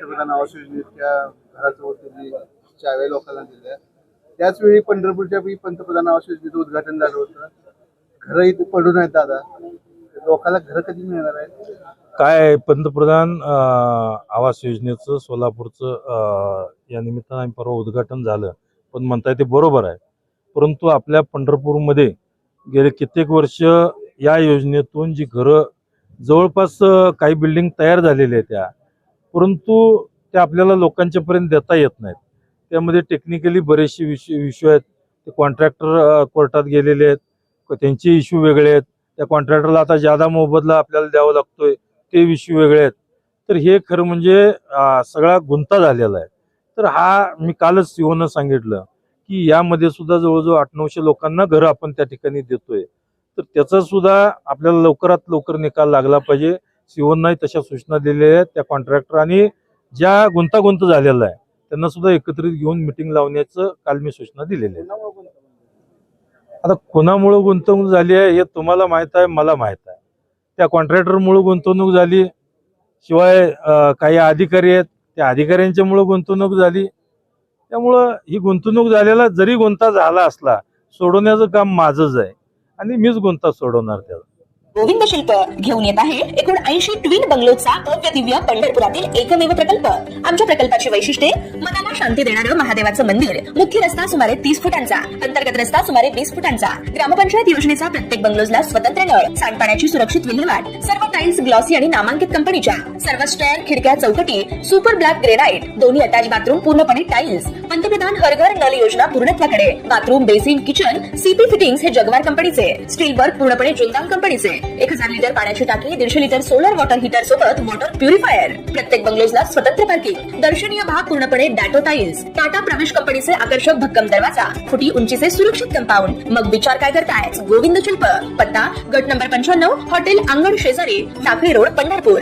पंतप्रधान आवास योजनेच्या घराचं होतं चाव्या लोकांना दिल्या. त्याचवेळी पंढरपूरच्या पंतप्रधान आवास योजनेचं उद्घाटन झालं होतं. घरं इथे पडून आहेत दादा, लोकांना घरं कधी मिळणार आहेत? काय पंतप्रधान आवास योजनेचं सोलापूरचं या निमित्तानं आम्ही परवा उद्घाटन झालं, पण म्हणताय ते बरोबर आहे. परंतु आपल्या पंढरपूरमध्ये गेले कित्येक वर्ष या योजनेतून जी घरं जवळपास काही बिल्डिंग तयार झालेल्या आहेत त्या, परंतु त्या आपल्याला लोकांच्यापर्यंत देता येत नाहीत. त्यामध्ये टेक्निकली बरेचसे इश्यू आहेत. ते कॉन्ट्रॅक्टर कोर्टात गेलेले आहेत, त्यांचे इश्यू वेगळे आहेत. त्या कॉन्ट्रॅक्टरला आता जादा मोबदला आपल्याला द्यावा लागतोय, ते इश्यू वेगळे आहेत. तर हे खरं म्हणजे सगळा गुंता झालेला आहे. तर हा मी कालच सीओनं सांगितलं की यामध्ये सुद्धा जवळजवळ 800-900 लोकांना घरं आपण त्या ठिकाणी देतोय. तर त्याचा सुद्धा आपल्याला लवकरात लवकर निकाल लागला पाहिजे. सीओनाही तशा सूचना दिलेल्या आहेत. त्या कॉन्ट्रॅक्टर आणि ज्या गुंतागुंत झालेला आहे त्यांना सुद्धा एकत्रित घेऊन मिटिंग लावण्याचं काल मी सूचना दिलेली आहे. आता कोणामुळे गुंतवणूक झाली आहे हे तुम्हाला माहित आहे, मला माहित आहे. त्या कॉन्ट्रॅक्टरमुळे गुंतवणूक झाली, शिवाय काही अधिकारी आहेत त्या अधिकाऱ्यांच्यामुळे गुंतवणूक झाली. त्यामुळं ही गुंतवणूक झालेला जरी गुंता झाला असला, सोडवण्याचं काम माझंच आहे आणि मीच गुंता सोडवणार त्याला. गोविंद शिल्प घेऊन येत आहे एकूण 80 ट्विन बंगलोचा भव्य दिव्य पंढरपुरातील एकमेव प्रकल्प. आमच्या प्रकल्पाची वैशिष्ट्ये: मनाला शांती देणारं महादेवाचं मंदिर, मुख्य रस्ता सुमारे 30 फुटांचा, अंतर्गत रस्ता सुमारे 20 फुटांचा, ग्रामपंचायत योजनेचा प्रत्येक बंगलोजला स्वतंत्र नळ, सांडपाण्याची सुरक्षित विल्हेवाट, सर्व टाइल्स ग्लॉसी आणि नामांकित कंपनीच्या, सर्व स्टेअर, खिडक्या, चौकटी सुपर ब्लॅक ग्रेनाइट, दोन्ही अटॅच बाथरूम पूर्णपणे टाइल्स, पंतप्रधान हर घर नल योजना पूर्णत्वाकडे, bathroom, basin, kitchen CP fittings हे जगवार कंपनीचे, स्टील वर्क पूर्णपणे जुंदाल कंपनीचे, 1000 लिटर पाण्याची टाकी, 150 लिटर सोलर वॉटर हीटर सोबत वॉटर प्युरिफायर, प्रत्येक बंगलोजला स्वतंत्र पार्किंग, दर्शनीय भाग पूर्णपणे डॅटो टाइल्स, टाटा प्रवेश कंपनीचे आकर्षक भक्कम दरवाजा, फुटी उंचीचे सुरक्षित कंपाऊंड. मग विचार काय करताय? गोविंद शिल्प, पत्ता गट नंबर 95, हॉटेल अंगण शेजारी, टाकळी रोड, पंढरपूर.